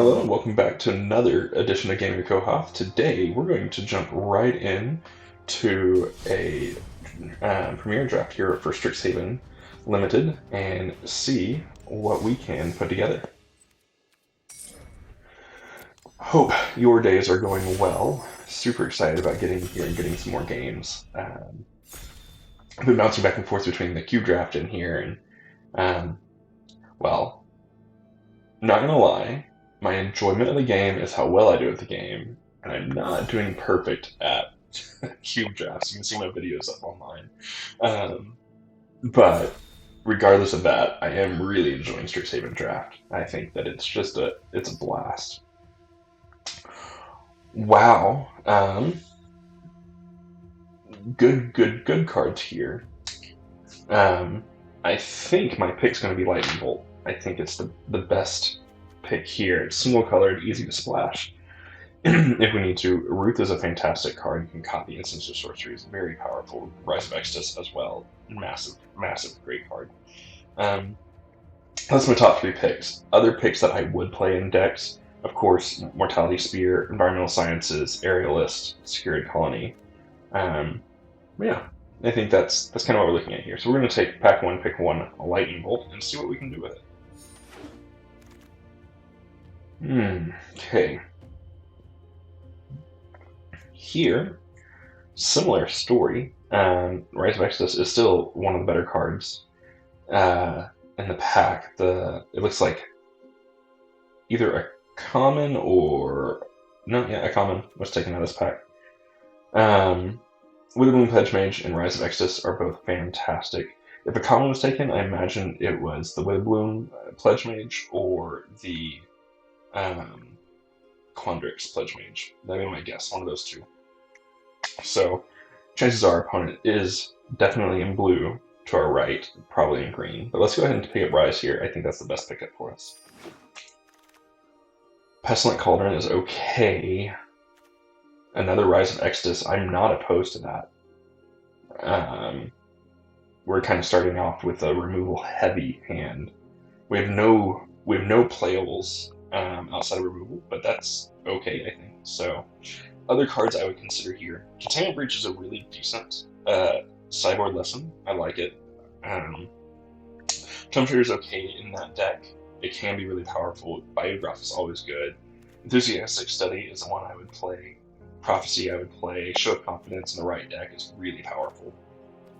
Hello and welcome back to another edition of Game of Kohath. Today we're going to jump right in to a premiere draft here for Strixhaven Limited and see what we can put together. Hope your days are going well. Super excited about getting here and getting some more games. I've been bouncing back and forth between the cube draft in here and, well, not gonna lie, my enjoyment of the game is how well I do at the game, and I'm not doing perfect at cube drafts. You can see my videos up online. But regardless of that, I am really enjoying Strixhaven Draft. I think that it's a blast. Wow. Good cards here. I think my pick's going to be Lightning Bolt. I think it's the best pick here. It's single colored, easy to splash. If we need to. Ruth is a fantastic card. You can copy instants or sorceries. Very powerful. Rise of Extus as well. Massive, great card. That's my top three picks. Other picks that I would play in decks, of course, Mortality Spear, Environmental Sciences, Aerialist, Secured Colony. Yeah, I think that's kind of what we're looking at here. So we're going to take pack one, pick one, a Lightning Bolt, and see what we can do with it. Okay. Here, similar story. Rise of Extus is still one of the better cards in the pack. It looks like either a common or a common was taken out of this pack. Witherbloom Pledge Mage and Rise of Extus are both fantastic. If a common was taken, I imagine it was the Witherbloom Pledge Mage or the Quandrix Pledge Mage. That'd be my guess, one of those two. So, chances are our opponent is definitely in blue to our right, probably in green. But let's go ahead and pick up Rise here. I think that's the best pickup for us. Pestilent Cauldron is okay. Another Rise of Extus, I'm not opposed to that. We're kind of starting off with a removal-heavy hand. We have no playables outside of removal, but that's okay, I think. So, other cards I would consider here. Containment Breach is a really decent sideboard lesson. I like it. Temperature is okay in that deck. It can be really powerful. Biograph is always good. Enthusiastic Study is the one I would play. Prophecy I would play. Show of Confidence in the right deck is really powerful.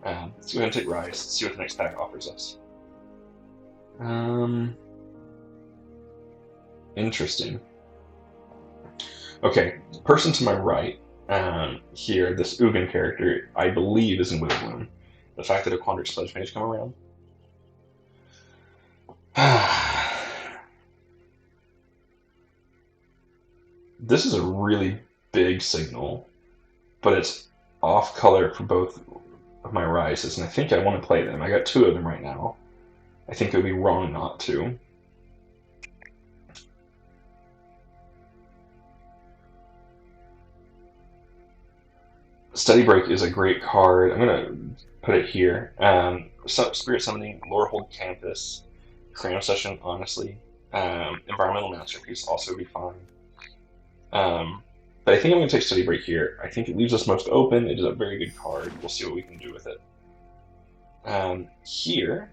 Let's go ahead and take Rise. Let's see what the next pack offers us. Interesting. Okay, person to my right here, this Ugin character, I believe is in Witherbloom. The fact that a Quandrix Pledge Mage come around. This is a really big signal, but it's off color for both of my Rises, and I think I want to play them. I got two of them right now. I think it would be wrong not to. Steady Break is a great card. I'm going to put it here. Spirit Summoning, Lorehold Campus, Chrono Session, honestly. Environmental Masterpiece also would be fine. But I think I'm going to take Steady Break here. I think it leaves us most open. It is a very good card. We'll see what we can do with it. Here,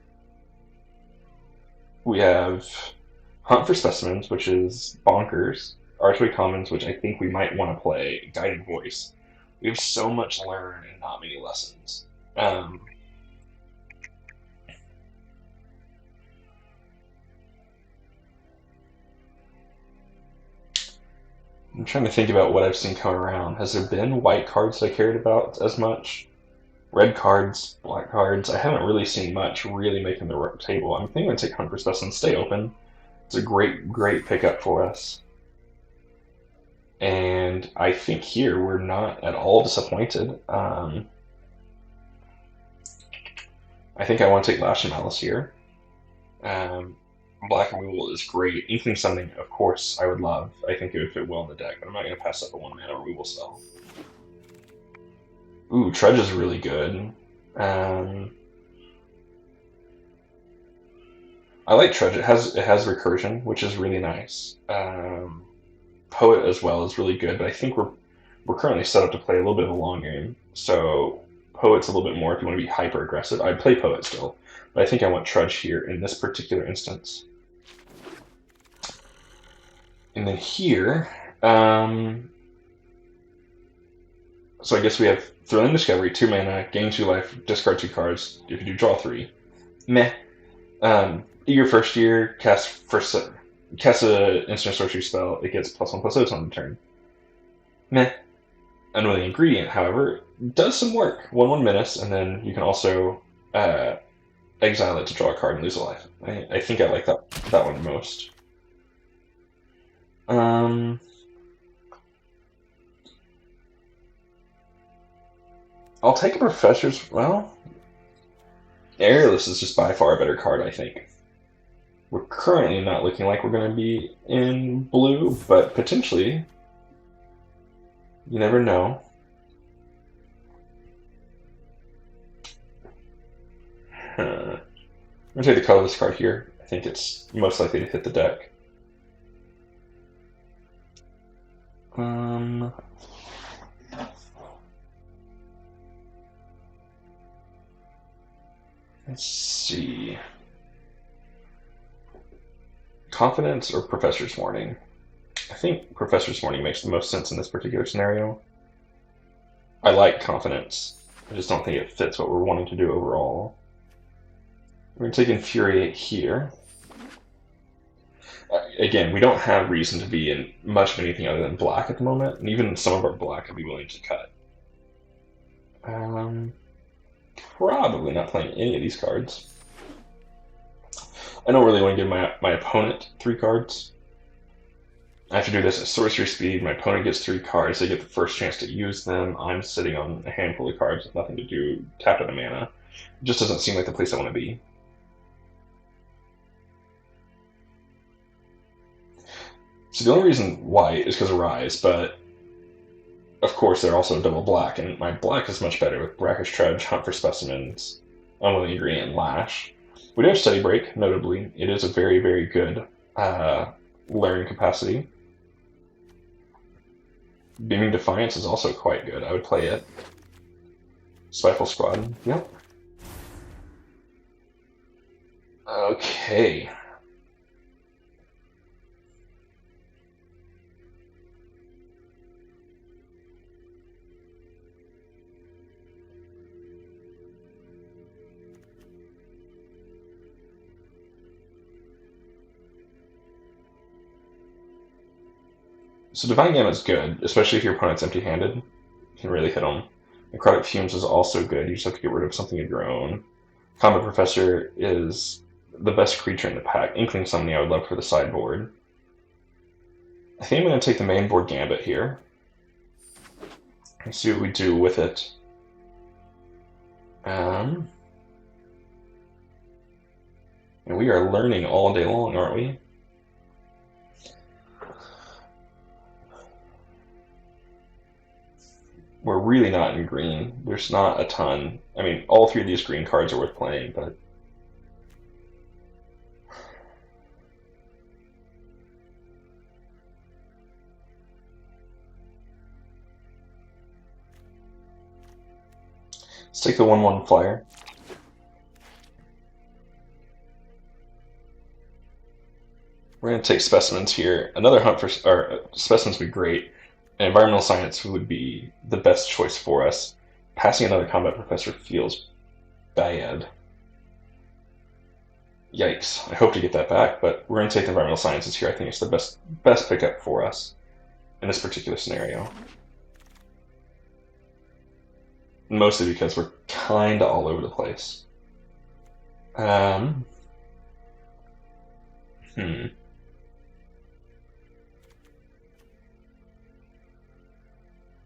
we have Hunt for Specimens, which is bonkers. Archway Commons, which I think we might want to play. Guided Voice. We have so much learn and not many lessons. I'm trying to think about what I've seen come around. Has there been white cards that I cared about as much? Red cards, black cards. I haven't really seen much really making the table. I'm thinking I'm going to take Hunt for Specimens, stay open. It's a great pickup for us. And I think here we're not at all disappointed. I think I want to take Lash and Malice here. Black removal is great. Inkling Summoning, of course, I would love. I think it would fit well in the deck, but I'm not going to pass up a 1-mana removal spell. Ooh, Trudge is really good. I like Trudge. It has recursion, which is really nice. Poet as well is really good, but I think we're currently set up to play a little bit of a long game. So Poet's a little bit more if you want to be hyper aggressive. I'd play Poet still, but I think I want Trudge here in this particular instance. And then here, so I guess we have Thrilling Discovery, 2 mana, gain 2 life, discard 2 cards. If you do, draw 3. Meh. Eager First Year, cast a instant sorcery spell. It gets +1/+0 on the turn. Meh. Unwilling Ingredient, however, does some work. 1/1 menace, and then you can also exile it to draw a card and lose a life. I think I like that one most. I'll take a Professor's. Well, Airless is just by far a better card, I think. We're currently not looking like we're going to be in blue, but potentially. You never know. I'm going to take the colorless card here. I think it's most likely to hit the deck. Let's see. Confidence or Professor's Warning? I think Professor's Warning makes the most sense in this particular scenario. I like Confidence. I just don't think it fits what we're wanting to do overall. We're going to take Infuriate here. Again, we don't have reason to be in much of anything other than black at the moment, and even some of our black I'd be willing to cut. Probably not playing any of these cards. I don't really want to give my opponent 3 cards. I have to do this at sorcery speed. My opponent gets 3 cards. They get the first chance to use them. I'm sitting on a handful of cards with nothing to do. Tapped out of mana. It just doesn't seem like the place I want to be. So the only reason white is because of Rise, but of course they're also double black, and my black is much better with Brackish Trudge, Hunt for Specimens, Unwilling Ingredient, and Lash. We do have Study Break, notably. It is a very, very good learning capacity. Beaming Defiance is also quite good. I would play it. Spiteful Squad, yep. Okay. So Divine Gamut's good, especially if your opponent's empty-handed. You can really hit them. Necrotic Fumes is also good. You just have to get rid of something of your own. Combat Professor is the best creature in the pack. Inkling Summoning I would love for the sideboard. I think I'm going to take the main board Gambit here. And see what we do with it. And we are learning all day long, aren't we? We're really not in green. There's not a ton. I mean, all 3 of these green cards are worth playing, but... Let's take the 1/1 flyer. We're going to take Specimens here. Another hunt for... Specimens would be great. Environmental Science would be the best choice for us. Passing another Combat Professor feels bad. Yikes. I hope to get that back, but we're going to take the Environmental Sciences here. I think it's the best pickup for us in this particular scenario. Mostly because we're kind of all over the place.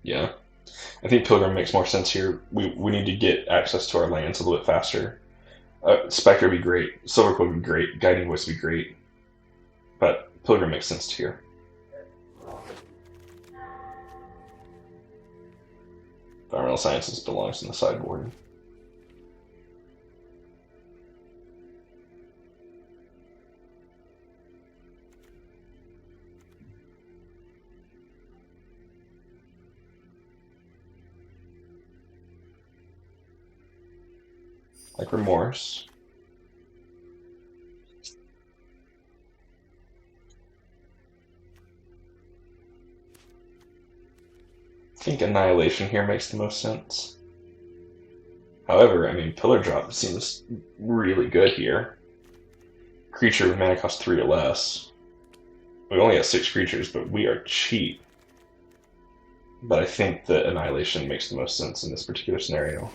Yeah. I think Pilgrim makes more sense here. We need to get access to our lands a little bit faster. Spectre would be great. Silverquill would be great. Guiding Voice would be great. But Pilgrim makes sense here. Environmental Sciences belongs in the sideboard. like Remorse. I think Annihilation here makes the most sense. However, I mean, Pillar Drop seems really good here. Creature with mana cost 3 or less. We only have 6 creatures, but we are cheap. But I think that Annihilation makes the most sense in this particular scenario.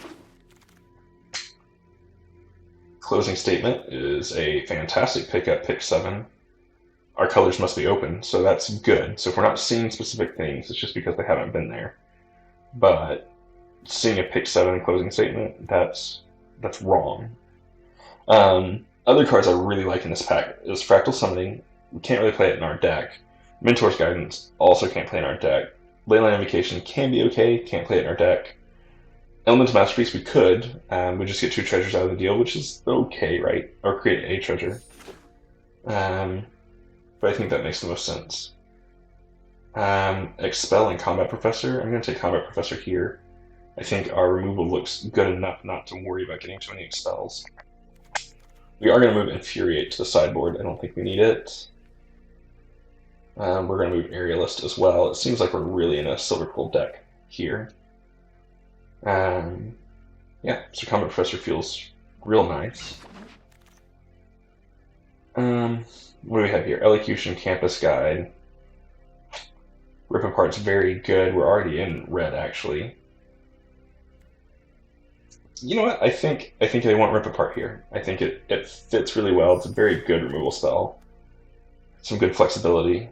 Closing Statement is a fantastic pick at pick 7. Our colors must be open, so that's good. So if we're not seeing specific things, it's just because they haven't been there. But seeing a pick 7 Closing Statement, that's wrong. Other cards I really like in this pack is Fractal Summoning. We can't really play it in our deck. Mentor's Guidance also can't play in our deck. Leyline Invocation can be okay, can't play it in our deck. Elemental Masterpiece we could, we just get 2 treasures out of the deal, which is okay, right? Or create a treasure. But I think that makes the most sense. Expel and Combat Professor. I'm going to take Combat Professor here. I think our removal looks good enough not to worry about getting too many expels. We are going to move Infuriate to the sideboard. I don't think we need it. We're going to move Aerialist as well. It seems like we're really in a Silver Pool deck here. Yeah, so Combat Professor feels real nice. What do we have here? Elocution, Campus Guide. Rip Apart's very good. We're already in red, actually. You know what? I think they want Rip Apart here. I think it fits really well. It's a very good removal spell. Some good flexibility.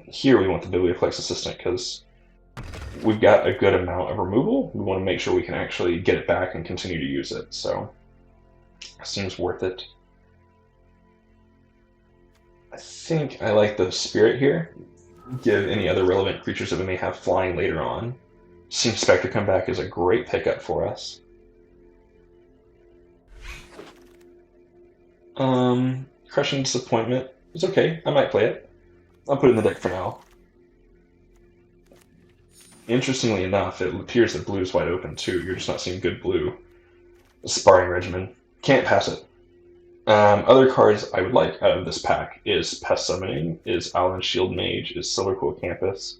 Here we want the Biblioplex Assistant because we've got a good amount of removal. We want to make sure we can actually get it back and continue to use it. So it seems worth it. I think I like the Spirit here. Give any other relevant creatures that we may have flying later on. Seeing Spectre come back is a great pickup for us. Crushing Disappointment is okay. I might play it. I'll put it in the deck for now. Interestingly enough, it appears that blue is wide open too. You're just not seeing good blue. Sparring Regimen. Can't pass it. Other cards I would like out of this pack is Pest Summoning, is Allen Shield Mage, is Silverpool Campus.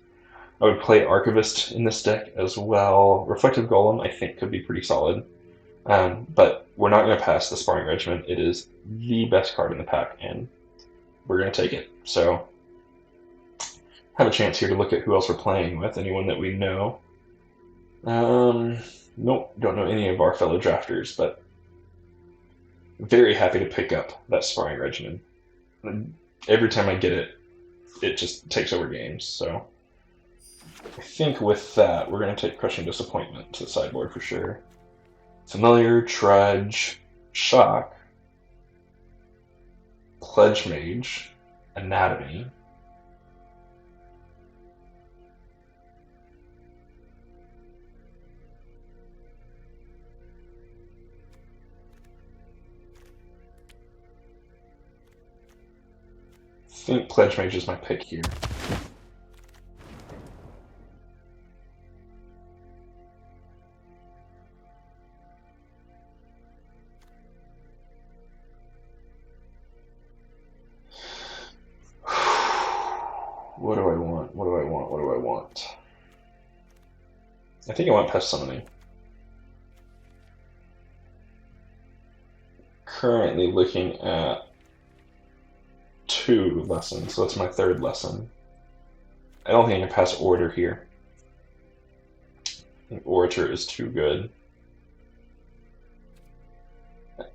I would play Archivist in this deck as well. Reflective Golem I think could be pretty solid. But we're not going to pass the Sparring Regiment. It is the best card in the pack, and we're going to take it. So, have a chance here to look at who else we're playing with, anyone that we know. Nope, don't know any of our fellow drafters, but very happy to pick up that Sparring Regimen. Every time I get it, it just takes over games, so I think with that, we're going to take Crushing Disappointment to the sideboard for sure. Familiar, Trudge, Shock, Pledge Mage, Anatomy, I think Pledge Mage is my pick here. What do I want? What do I want? What do I want? I think I want Pest Summoning. Currently looking at 2 lessons, so that's my 3rd lesson. I don't think I can pass Orator here. I think Orator is too good.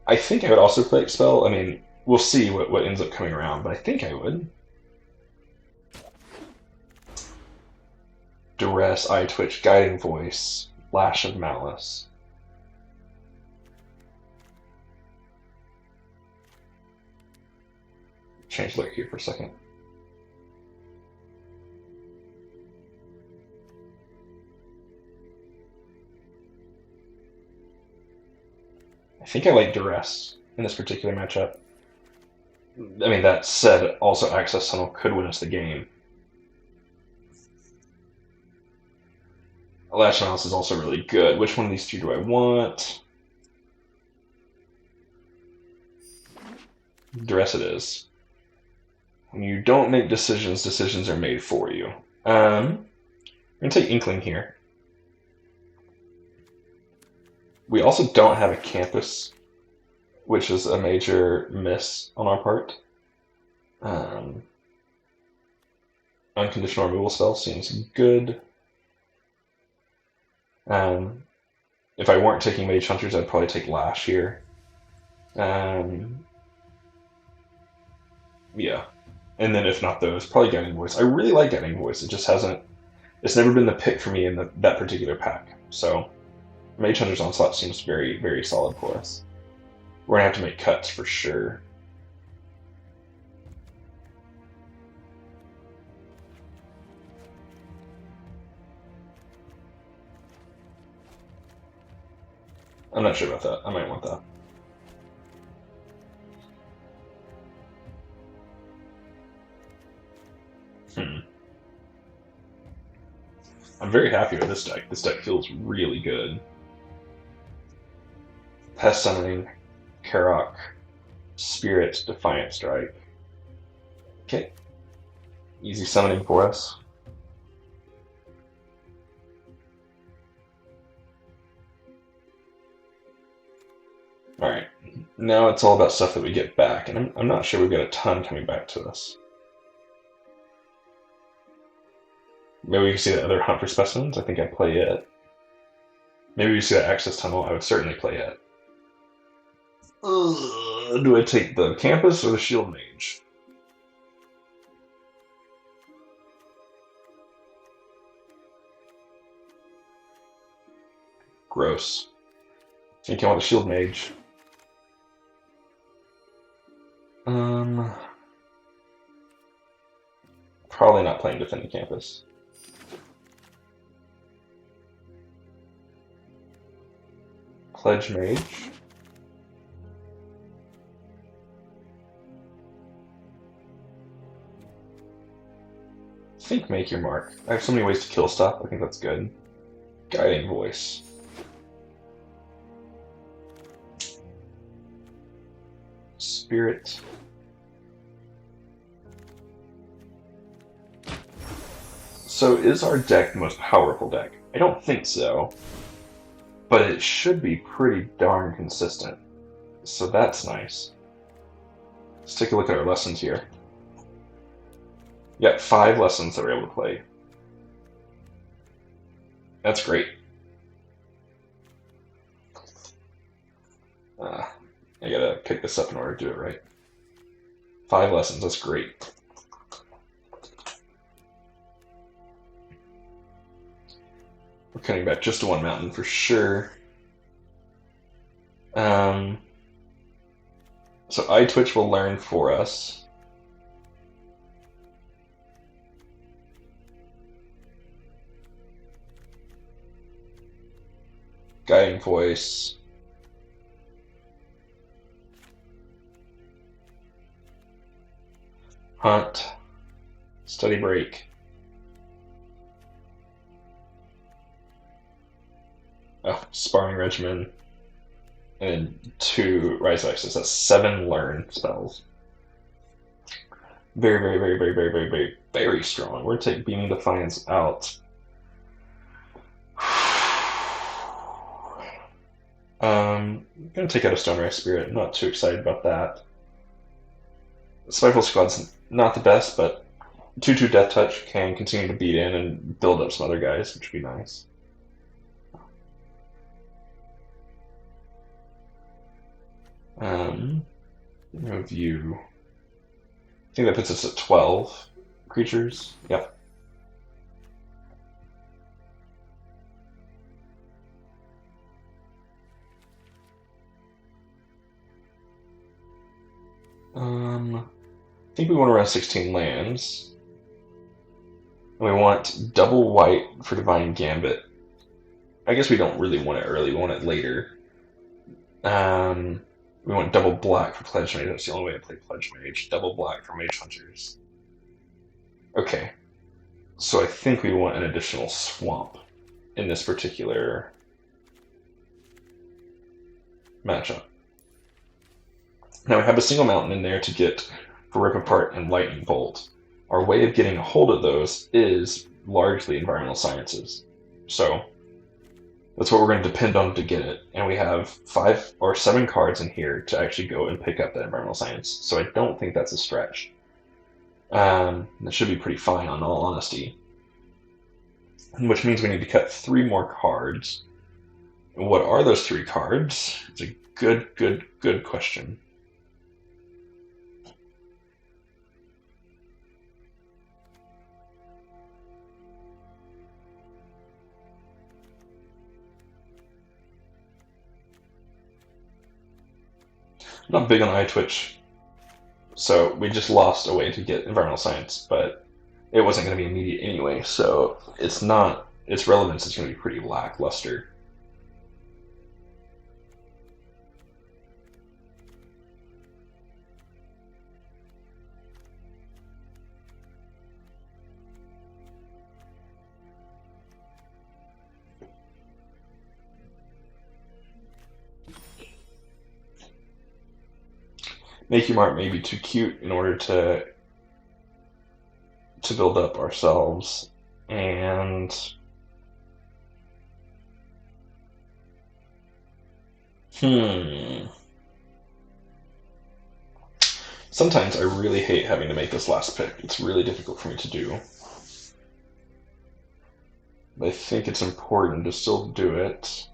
I think I would also play Expel. I mean, we'll see what ends up coming around, but I think I would. Duress, Eye Twitch, Guiding Voice, Lash of Malice. Change layer here for a second. I think I like Duress in this particular matchup. I mean, that said, also Access Tunnel could win us the game. Lash of Malice is also really good. Which one of these 2 do I want? Duress it is. When you don't make decisions, decisions are made for you. I'm going to take Inkling here. We also don't have a campus, which is a major miss on our part. Unconditional removal spell seems good. If I weren't taking Mage Hunters, I'd probably take Lash here. Yeah. And then if not those, probably Guiding Voice. I really like Guiding Voice. It just hasn't... It's never been the pick for me in that particular pack. So Mage Hunter's Onslaught seems very, very solid for us. We're going to have to make cuts for sure. I'm not sure about that. I might want that. I'm very happy with this deck. This deck feels really good. Pest Summoning, Karok, Spirit, Defiant Strike. Okay. Easy summoning for us. Alright. Now it's all about stuff that we get back, and I'm not sure we've got a ton coming back to us. Maybe we can see that other Hunt for Specimens. I think I'd play it. Maybe we see that Access Tunnel. I would certainly play it. Do I take the Campus or the Shield Mage? Gross. I think I want the Shield Mage. Probably not playing Defending Campus. Pledge Mage. I think Make Your Mark. I have so many ways to kill stuff. I think that's good. Guiding Voice. Spirit. So is our deck the most powerful deck? I don't think so. But it should be pretty darn consistent. So that's nice. Let's take a look at our lessons here. We got 5 lessons that we're able to play. That's great. I gotta pick this up in order to do it right. 5 lessons, that's great. We're cutting back just to 1 mountain for sure. So iTwitch will learn for us. Guiding Voice. Hunt. Study Break. Sparring Regimen. And 2 Rise of Extus. That's 7 learn spells. Very, very, very, very, very, very, very, very strong. We're taking Beaming Defiance out. I'm gonna take out a Stone Rise Spirit. I'm not too excited about that. Spiteful Squad's not the best, but 2/2 Death Touch can continue to beat in and build up some other guys, which would be nice. Review. I think that puts us at 12 creatures. Yep. I think we want around 16 lands. And we want double white for Divine Gambit. I guess we don't really want it early, we want it later. We want double black for Pledge Mage. That's the only way to play Pledge Mage. Double black for Mage Hunters. Okay. So I think we want an additional swamp in this particular matchup. Now we have a single mountain in there to get for Rip Apart and Lightning Bolt. Our way of getting a hold of those is largely environmental sciences. So that's what we're going to depend on to get it. And we have 5 or 7 cards in here to actually go and pick up that environmental science. So I don't think that's a stretch. That should be pretty fine, on all honesty. Which means we need to cut 3 more cards. What are those 3 cards? It's a good question. I'm not big on iTwitch, so we just lost a way to get environmental science, but it wasn't going to be immediate anyway, so its relevance is going to be pretty lackluster. Make Your Mark may be too cute in order to build up ourselves, and sometimes I really hate having to make this last pick. It's really difficult for me to do. But I think it's important to still do it.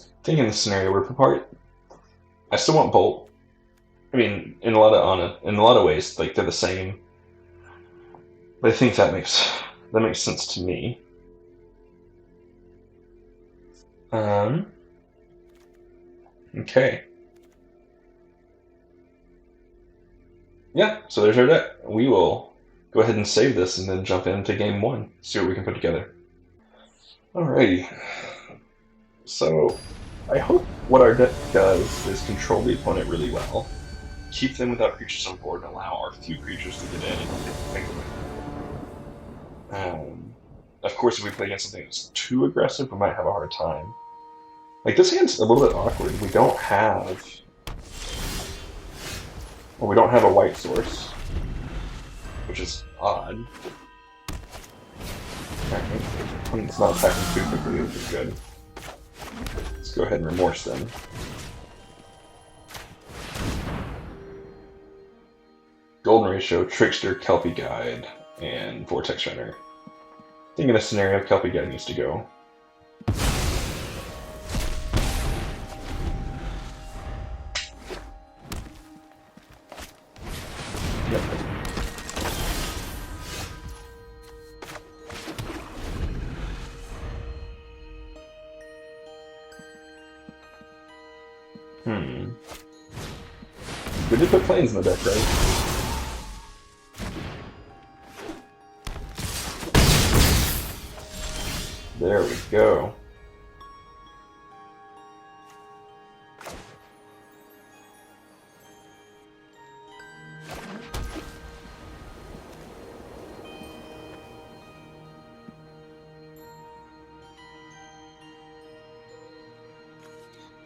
I think in the scenario Rip Apart, I still want Bolt. I mean, in a lot of ways, like they're the same. But I think that makes sense to me. Okay. Yeah, so there's our deck. We will go ahead and save this and then jump into game 1, see what we can put together. Alrighty. So, I hope what our deck does is control the opponent really well, keep them without creatures on board, and allow our few creatures to get in and take away. Of course, if we play against something that's too aggressive, we might have a hard time. Like, this hand's a little bit awkward. We don't have a white source, which is odd. It's not attacking too quickly, which is good. Let's go ahead and remorse them. Golden Ratio, Trickster, Kelpie Guide, and Vortex Runner. I think in a scenario, Kelpie Guide needs to go. Yep. We did put planes in the deck, right? There we go.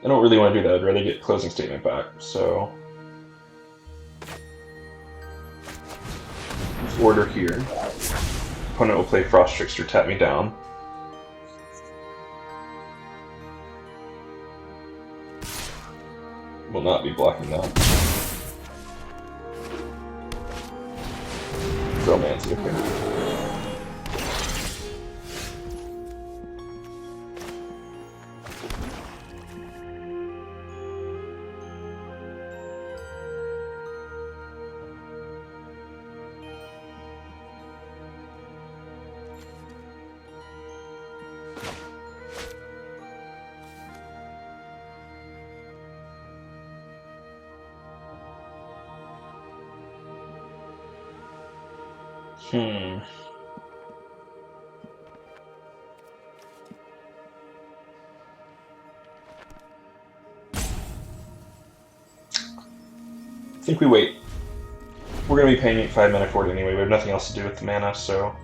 I don't really want to do that. I'd rather get closing statement back, so let's order here. Opponent will play Frost Trickster, tap me down. Will not be blocking that. Romance, okay. I think we wait. We're going to be paying 5 mana for it anyway. We have nothing else to do with the mana, so...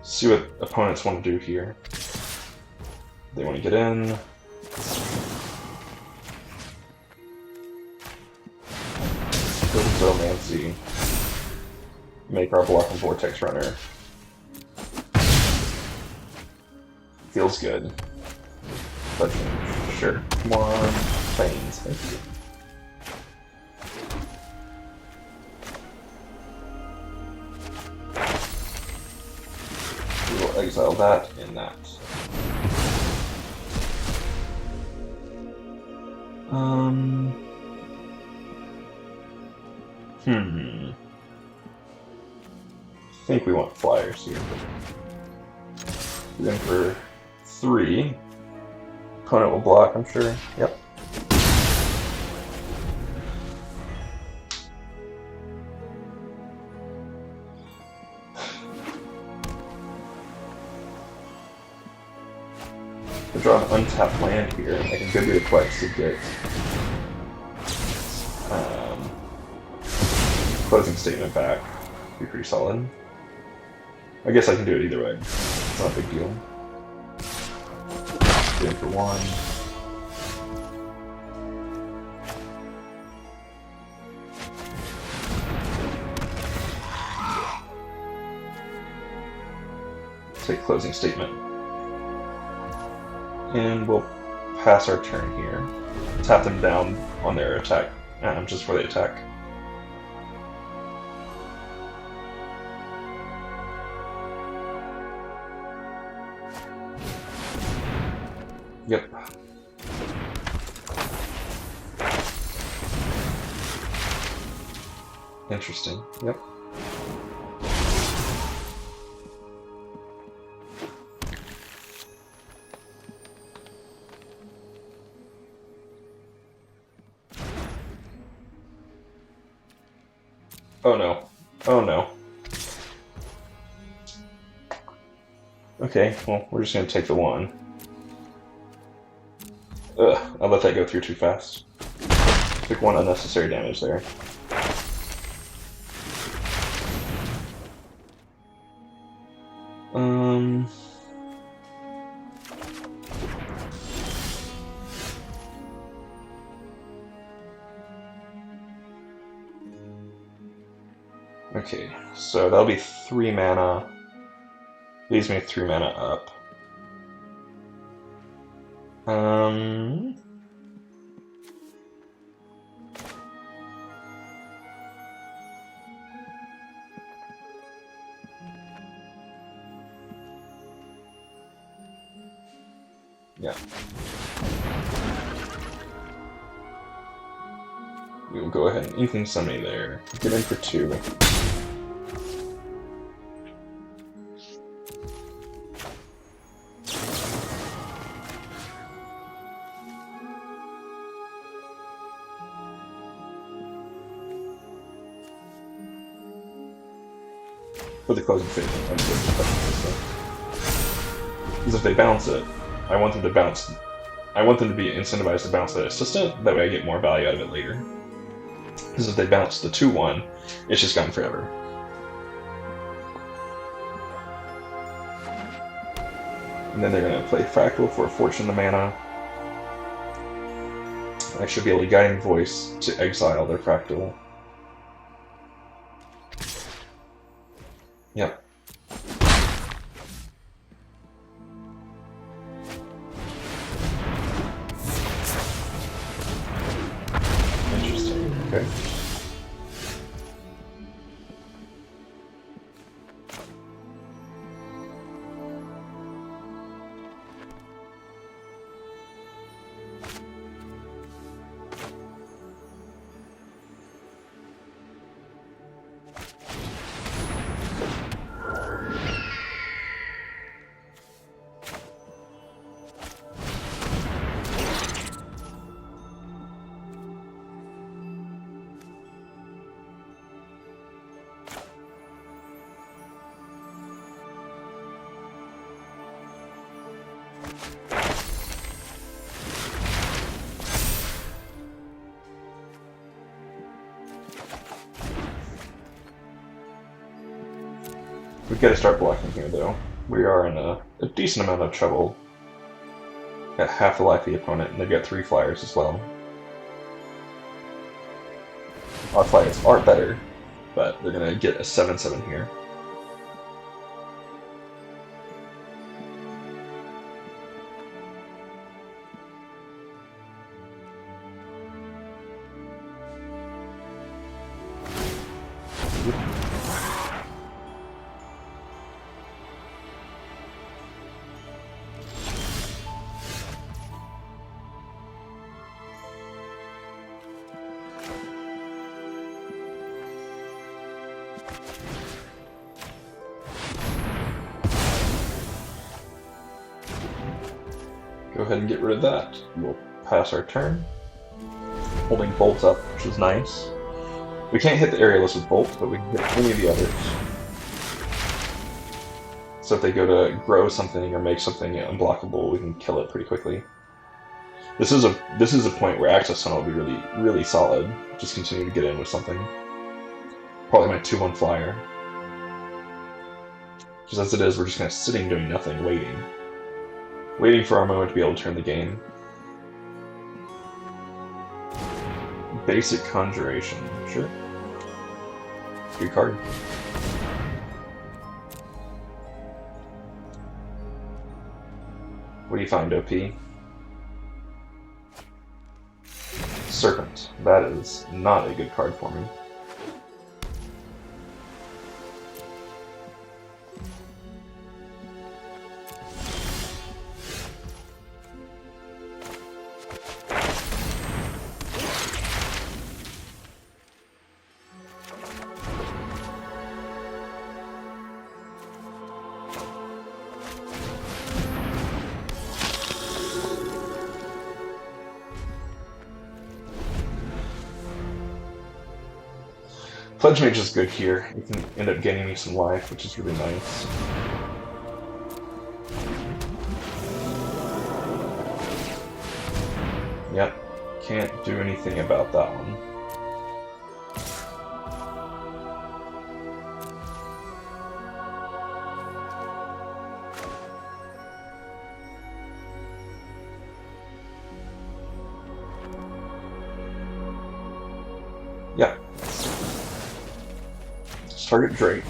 See what opponents want to do here. They want to get in. Go to Zomancy. Make our block and Vortex Runner. Feels good. But sure. Come on. Planes. Thank you. We will exile that and that. I think we want flyers here. We're in for 3. Opponent will block, I'm sure. Yep. I draw an untapped land here. I can go to a Quest to get closing statement back. Be pretty solid. I guess I can do it either way. It's not a big deal. Get in for 1. Take closing statement. And we'll pass our turn here. Tap them down on their attack, just for the attack. Yep. Interesting. Yep. Oh no. Oh no. Okay, well, we're just gonna take the 1. Ugh, I let that go through too fast. Took 1 unnecessary damage there. Okay, so that'll be 3 mana. Leaves me 3 mana up. Yeah. We will go ahead and Inkling Summon there. Get in for 2. For the closing statement, I'm just because if they bounce it, I want them to bounce. I want them to be incentivized to bounce that assistant. That way, I get more value out of it later. Because if they bounce the 2/1, it's just gone forever. And then they're gonna play Fractal for a Fortune the mana. I should be able to Guiding Voice to exile their Fractal. Yep. Interesting. Okay. We've got to start blocking here, though. We are in a decent amount of trouble. Got half the life of the opponent, and they've got 3 flyers as well. Our flyers are better, but they're going to get a 7/7 here. Go ahead and get rid of that. We'll pass our turn. Holding bolts up, which is nice. We can't hit the aerialists with bolts, but we can hit any of the others. So if they go to grow something or make something unblockable, we can kill it pretty quickly. This is a point where Extus Tunnel will be really solid. Just continue to get in with something. Probably my 2/1 flyer. Because as it is, we're just kind of sitting doing nothing, waiting. Waiting for our moment to be able to turn the game. Basic Conjuration, sure. Good card. What do you find, OP? Serpent. That is not a good card for me. Pledge Mage is good here. You can end up gaining me some life, which is really nice. Yep, can't do anything about that one. Yeah. Target Drake.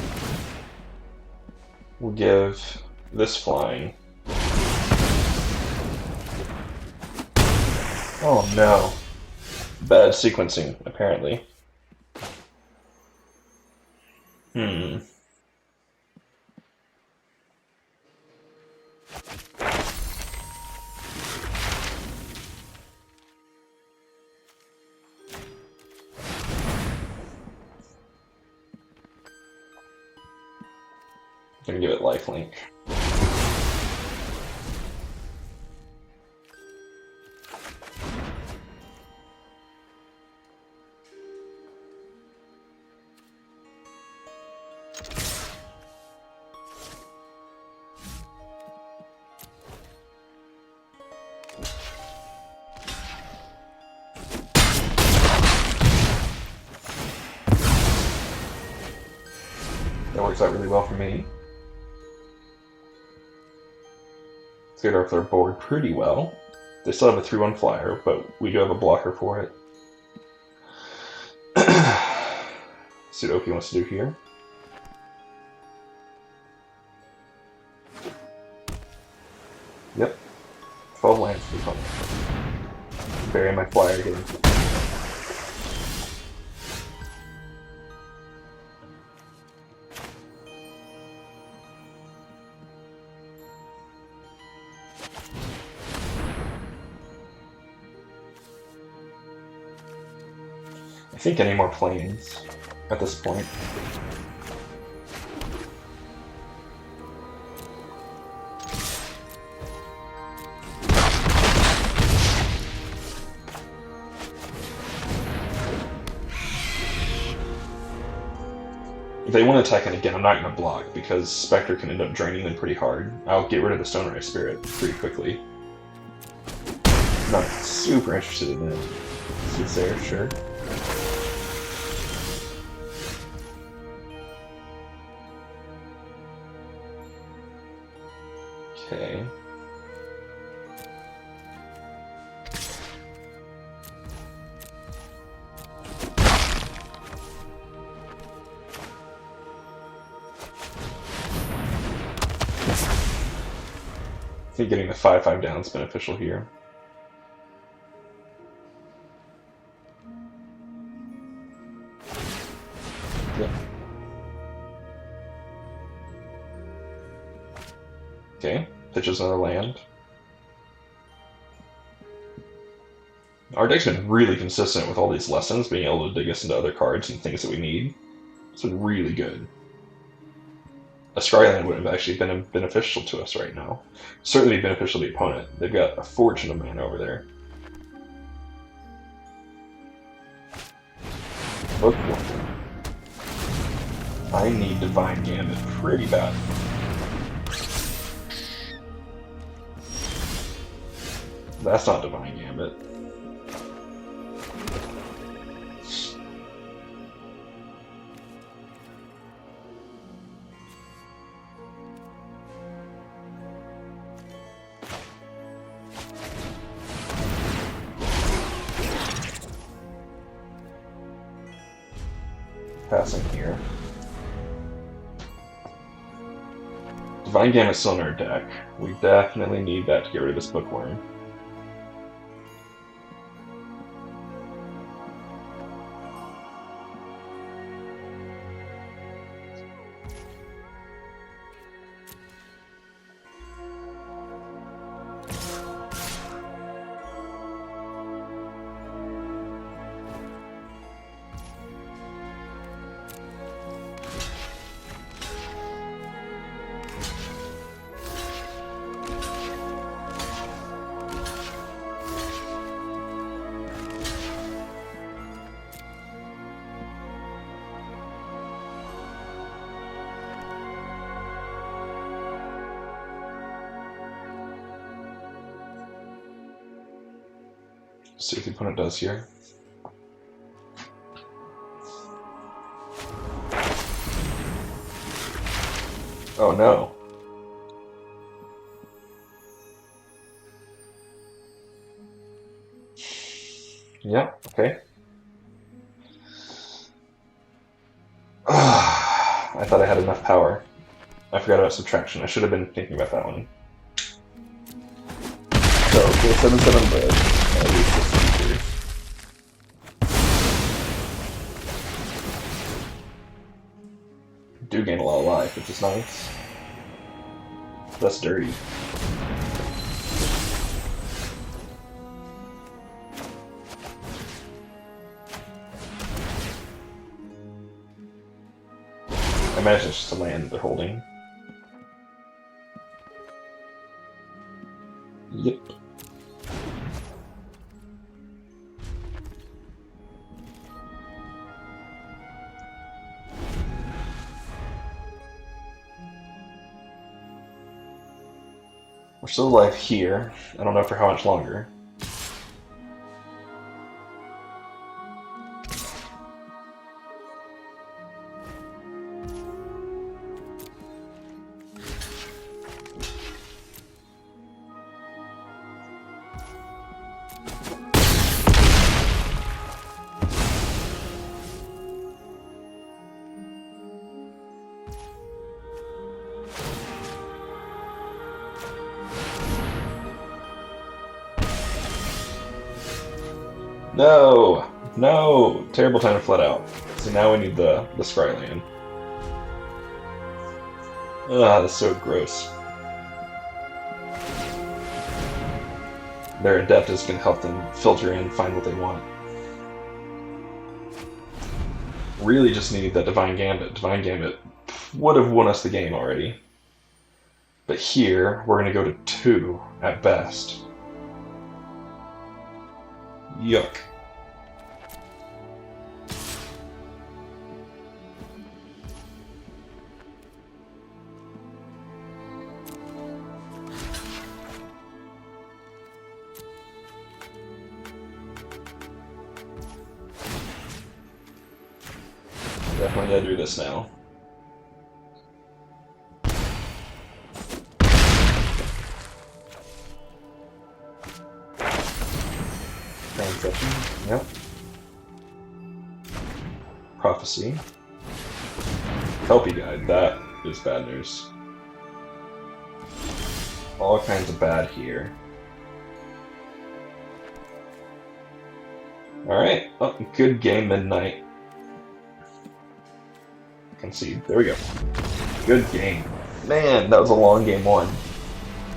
We'll give this flying. Oh no. Bad sequencing, apparently. Gonna give it lifelink. That works out really well for me. Get off their board pretty well. They still have a 3/1 flyer, but we do have a blocker for it. See what OP wants to do here. Yep. 12 lands for fun. Bury my flyer again. I think any more planes at this point. If they want to attack it again, I'm not going to block because Spectre can end up draining them pretty hard. I'll get rid of the Stone Ray Spirit pretty quickly. I'm not super interested in it. It's there, sure. Okay. I think getting the 5/5 down is beneficial here. Yep. Okay, pitches another land. Our deck's been really consistent with all these lessons, being able to dig us into other cards and things that we need. It's been really good. A Scryland would have actually been beneficial to us right now. Certainly beneficial to the opponent. They've got a fortune of mana over there. Look, I need Divine Gambit pretty bad. That's not Divine Gambit. Passing here. Divine Gambit's still in our deck. We definitely need that to get rid of this Bookworm. See what the opponent does here. Oh no. Yeah, okay. I thought I had enough power. I forgot about subtraction. I should have been thinking about that one. So, for the 7/7 red, at least this feature. Do gain a lot of life, which is nice. That's dirty. I imagine it's just a land they're holding. Yep. We're still alive here. I don't know for how much longer. No! No! Terrible time to flood out. So now we need the Scryland. Ah, that's so gross. Their Adept is going to help them filter in, find what they want. Really just needed that Divine Gambit. Divine Gambit would have won us the game already. But here, we're going to go to 2 at best. Yuck. Definitely gotta do this now. Prophecy. Kelpie Guide, that is bad news. All kinds of bad here. Alright, oh, good game, Midnight. Concede. There we go. Good game. Man, that was a long game one.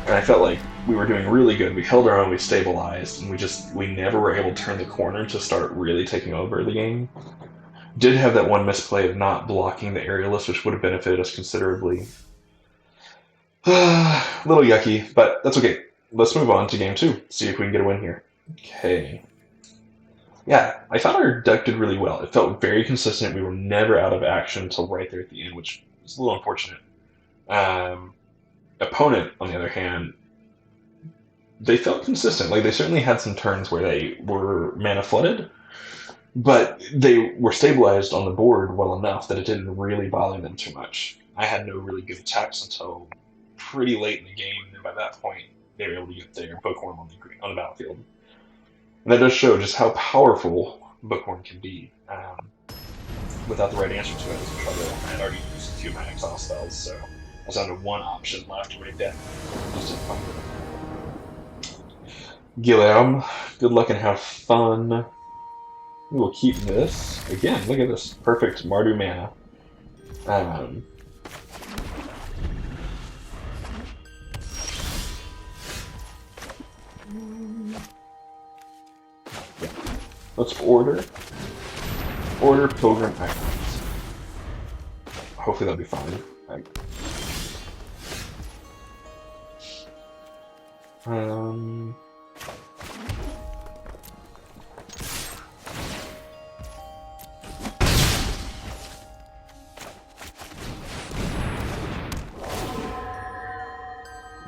And I felt like we were doing really good. We held our own, we stabilized, and we never were able to turn the corner to start really taking over the game. Did have that one misplay of not blocking the aerialist, which would have benefited us considerably. A little yucky, but that's okay. Let's move on to game two. See if we can get a win here. Okay. Yeah, I thought our deck did really well. It felt very consistent. We were never out of action until right there at the end, which is a little unfortunate. Opponent, on the other hand, they felt consistent. Like, they certainly had some turns where they were mana flooded, but they were stabilized on the board well enough that it didn't really bother them too much. I had no really good attacks until pretty late in the game, and by that point, they were able to get their Bookhorn on the battlefield. And that does show just how powerful Bookhorn can be. Without the right answer to it, I was in trouble. I had already used a few of my exile spells, so I was down to one option left to make that. Just didn't find it. Guillaume, good luck and have fun. We will keep this. Again, look at this. Perfect Mardu mana. Yeah. Let's order Pilgrim Icons. Hopefully that'll be fine.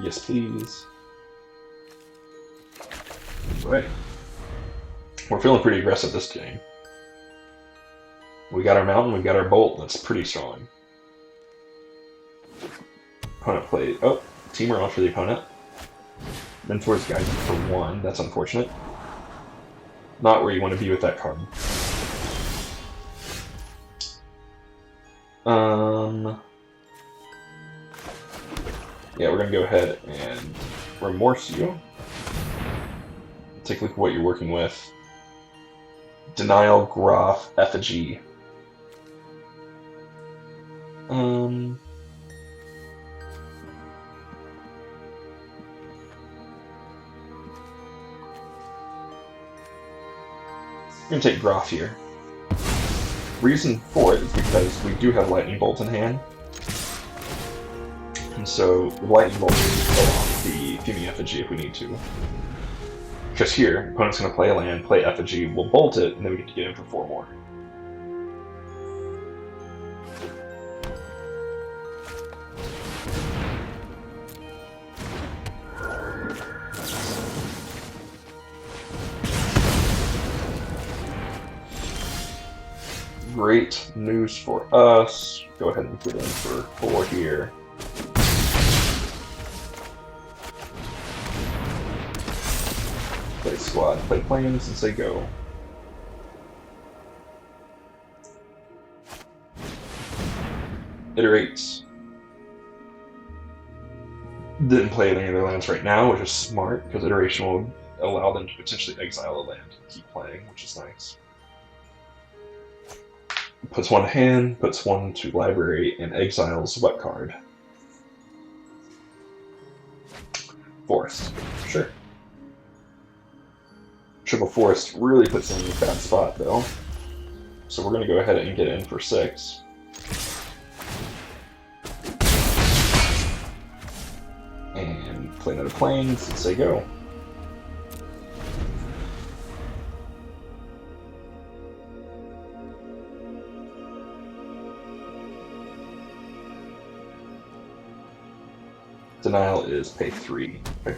Yes, please. Right. We're feeling pretty aggressive this game. We got our mountain, we got our bolt. That's pretty strong. Opponent played. Oh, teamer off for the opponent. Mentor's Guide for 1. That's unfortunate. Not where you want to be with that card. Yeah, we're going to go ahead and Remorse you. Take a look at what you're working with. Denial, Groff, Effigy. I'm going to take Groff here. Reason for it is because we do have Lightning Bolt in hand. And so the Lightning Bolt will go off the Fuming Effigy if we need to. Because here, opponent's going to play a land, play Effigy, we'll bolt it, and then we get to get in for 4 more. Great news for us. Go ahead and get in for 4 here. Play squad, play planes, and say go. Iterates. Didn't play any of their lands right now, which is smart, because iteration will allow them to potentially exile a land and keep playing, which is nice. Puts 1 to hand, puts 1 to library, and exiles what card? Forest. Sure. Triple Forest really puts him in a bad spot, though. So we're going to go ahead and get in for 6. And play another planes and say go. Denial is pay 3. Okay.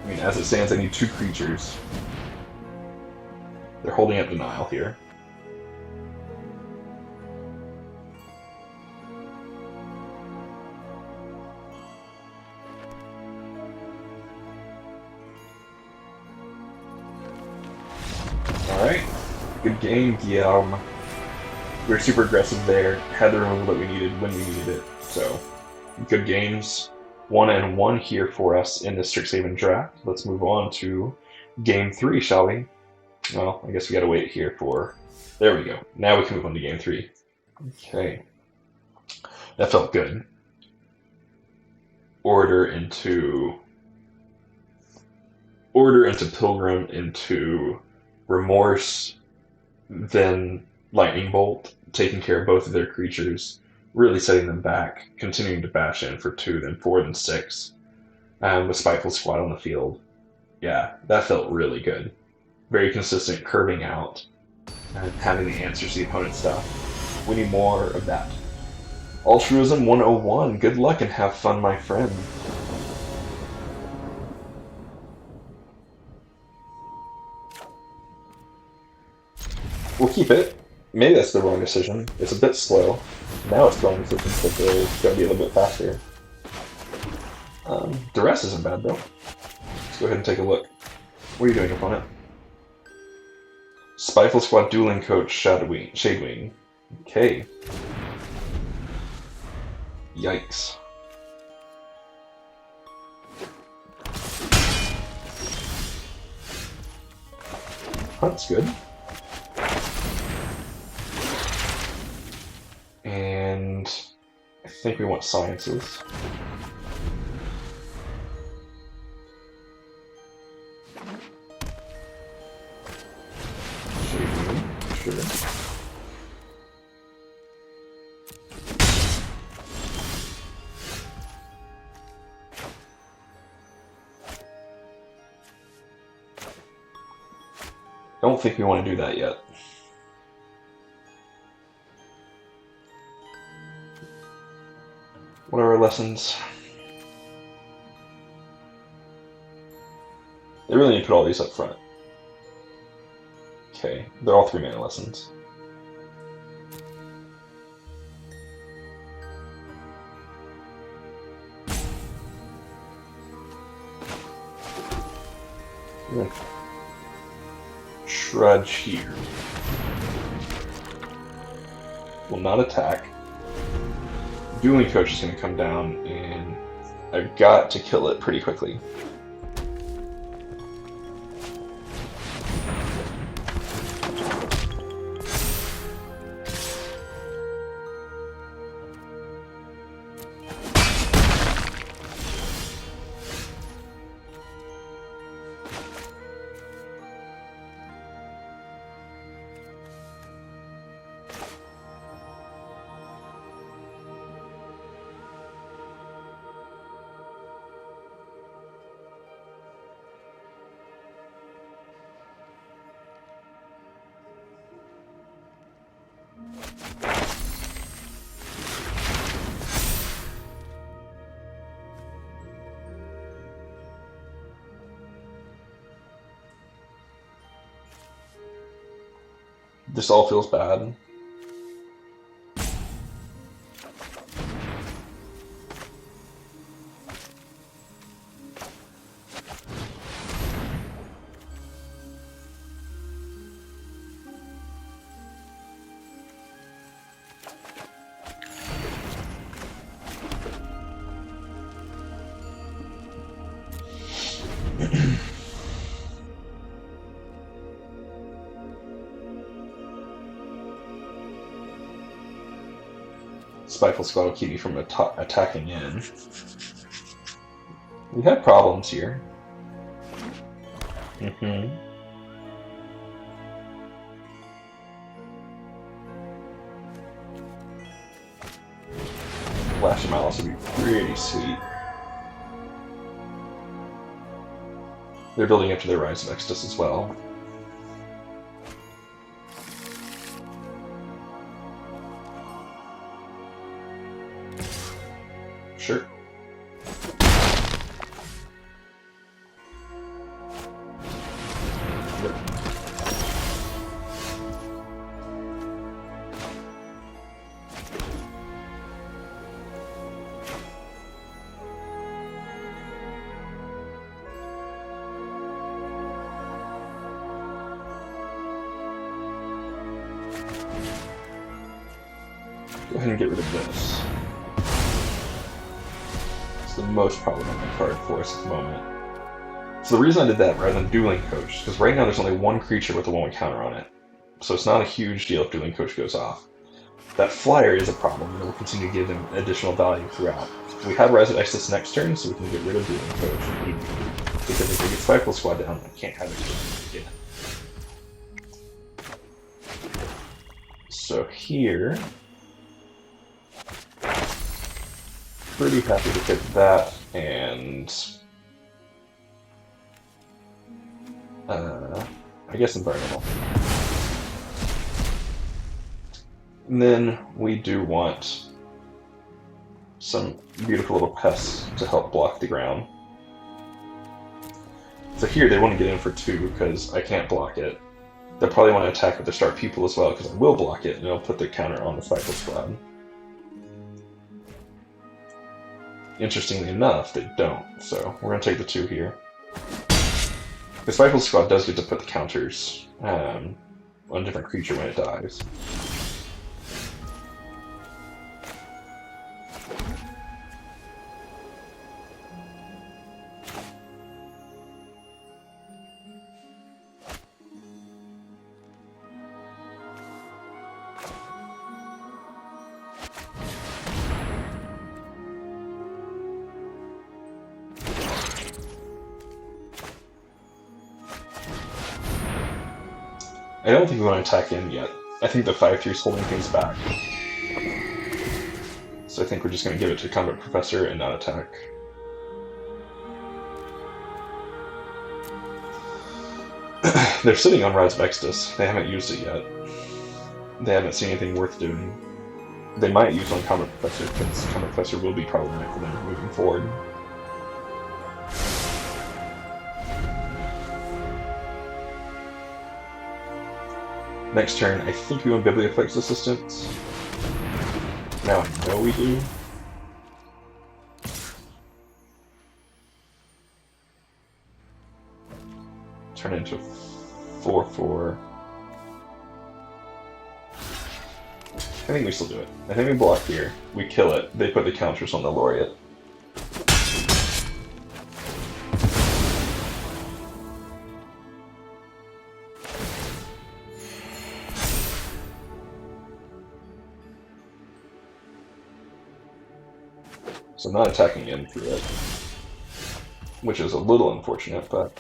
I mean, as it stands, I need 2 creatures. They're holding up Denial here. Alright. Good game, Guillaume. We were super aggressive there, had the removal that we needed when we needed it. So, good games. 1-1 here for us in the Strixhaven draft. Let's move on to game 3, shall we? Well, I guess we gotta wait here for... There we go. Now we can move on to game 3. Okay. That felt good. Order into Pilgrim, into Remorse, then Lightning Bolt, taking care of both of their creatures, really setting them back, continuing to bash in for 2, then 4, then 6, with Spiteful Squad on the field. Yeah, that felt really good. Very consistent, curving out, and having the answers to the opponent's stuff. We need more of that. Altruism 101, good luck and have fun, my friend. We'll keep it. Maybe that's the wrong decision. It's a bit slow. Now it's the wrong decision, but it's going to be a little bit faster. The rest isn't bad, though. Let's go ahead and take a look. What are you doing, opponent? Spiteful Squad Dueling Coach Shadewing. Okay. Yikes. That's good. And I think we want Sciences. Sure. Don't think we want to do that yet. What are our lessons? They really need to put all these up front. Okay, they're all 3-mana lessons. Trudge here. Will not attack. Dueling Coach is going to come down, and I've got to kill it pretty quickly. This all feels bad. Spiteful Squad will keep you from attacking in. We have problems here. Flash of Malice would be pretty sweet. They're building up to their Rise of Extus as well. Sure. Yep. Go ahead and get rid of this. It's the most problematic card for us at the moment. So the reason I did that rather than Dueling Coach, because right now there's only one creature with a 1/1 counter on it. So it's not a huge deal if Dueling Coach goes off. That flyer is a problem, and we'll continue to give them additional value throughout. We have Rise of Extus next turn, so we can get rid of Dueling Coach immediately. Because if we get Spiteful Squad down, I can't have it again. So here, pretty happy to pick that, and I guess Invernable. And then we do want some beautiful little pests to help block the ground. So here they want to get in for 2 because I can't block it. They'll probably want to attack with their star people as well because I will block it and it'll put the counter on the Spiteful Squad. Interestingly enough, they don't, so we're going to take the 2 here. The Spiteful Squad does get to put the counters on a different creature when it dies. I don't think we want to attack in yet. I think the 5/3 is holding things back. So I think we're just going to give it to Combat Professor and not attack. They're sitting on Rise of Extus. They haven't used it yet. They haven't seen anything worth doing. They might use on Combat Professor, because Combat Professor will be problematic for them moving forward. Next turn, I think we want Biblioplex Assistance. Now I know we do. Turn it into 4/4. I think we still do it. I think we block here. We kill it. They put the counters on the Laureate. So I'm not attacking in through it, which is a little unfortunate, but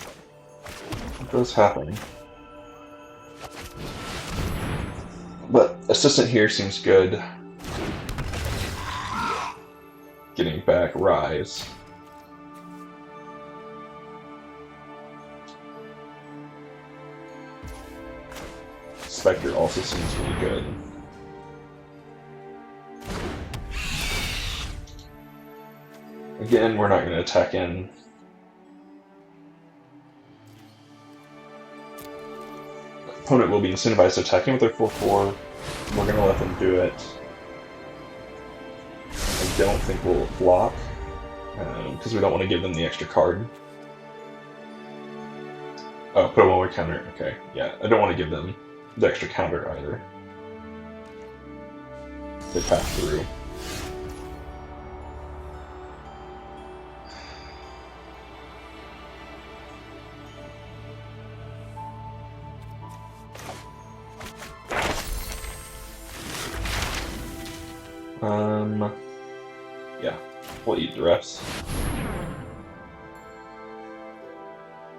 it does happen. But Assistant here seems good. Getting back Rise. Spectre also seems really good. Again, we're not going to attack in. Opponent will be incentivized to attack in with their 4/4. We're going to let them do it. I don't think we'll block, because we don't want to give them the extra card. Oh, put a 1/1 counter. Okay, yeah. I don't want to give them the extra counter either. They pass through. Yeah, we'll eat the rest.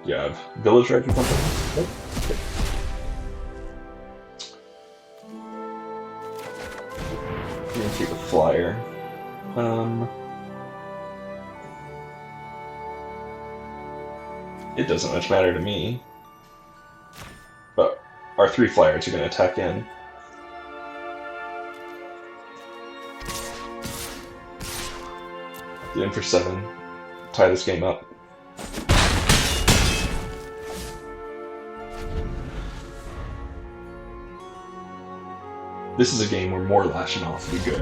Do you have Village Rage or something? Nope. Okay. I'm gonna keep a flyer. It doesn't much matter to me. But our 3 flyers are gonna attack in. Get in for 7. Tie this game up. This is a game where more lashing off would be good.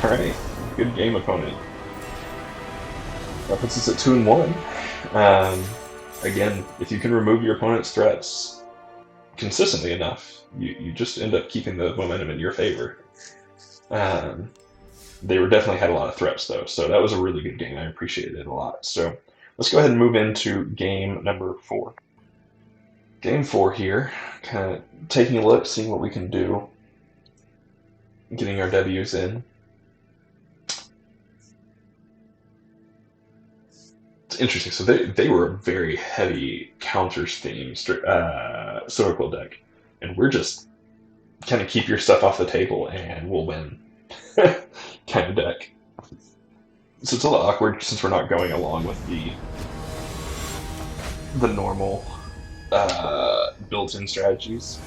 Alright, good game, opponent. That puts us at 2-1. Again, if you can remove your opponent's threats consistently enough, you just end up keeping the momentum in your favor. They were definitely had a lot of threats though, so that was a really good game. I appreciated it a lot. So let's go ahead and move into game number 4. Game 4 here, kind of taking a look, seeing what we can do, getting our W's in. It's interesting. So they were a very heavy counters themed Cyrodiil deck, and we're just kind of keep your stuff off the table and we'll win kind of deck. So it's a little awkward since we're not going along with the normal built-in strategies.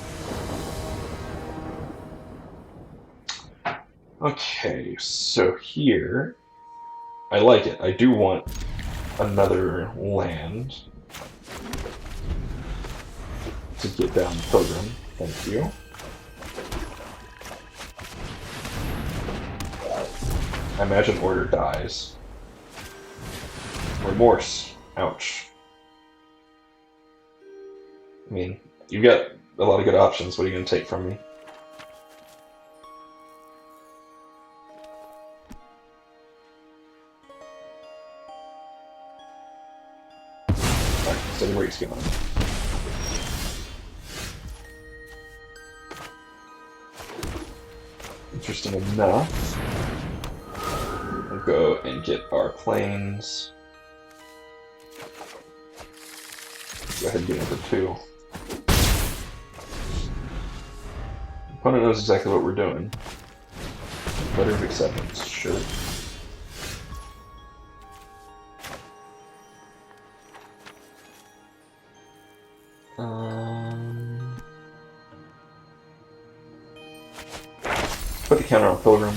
Okay, so here, I like it. I do want another land to get down Pilgrim. Thank you. I imagine Order dies. Remorse. Ouch. I mean, you've got a lot of good options. What are you going to take from me? Alright, steady rate's going. Interesting enough. We'll go and get our planes. Go ahead and get number 2. Opponent knows exactly what we're doing. Letter of acceptance, sure. Put the counter on Pilgrim.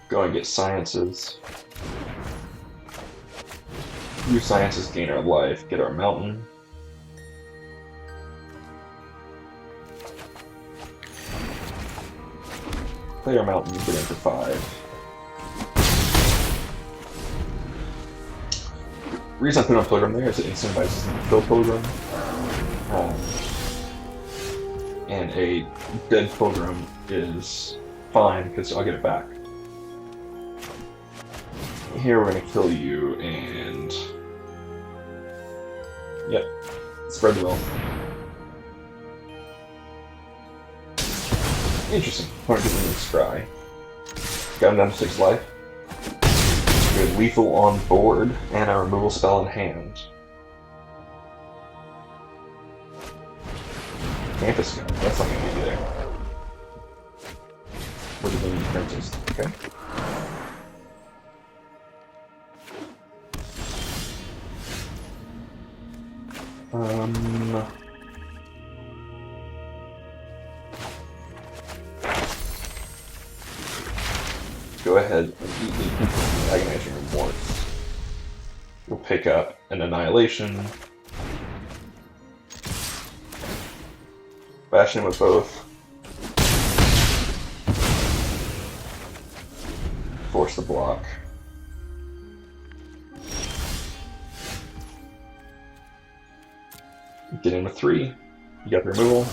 Go and get sciences. Use sciences, gain our life, get our mountain. Play our mountain, get in for 5. The reason I put on Pilgrim there is it incentivizes them to kill Pilgrim. And a dead Pilgrim is fine because I'll get it back. Here we're going to kill you and... Yep, spread the will. Interesting. Opponent didn't even scry. Got him down to 6 life. Good lethal on board and a removal spell in hand. Campus gun. That's not going to get you there. Where did the princess? Okay. Go ahead and eat the agonizing remorse. We'll pick up an annihilation. Bash in with both. Force the block. Get in with 3. You got the removal.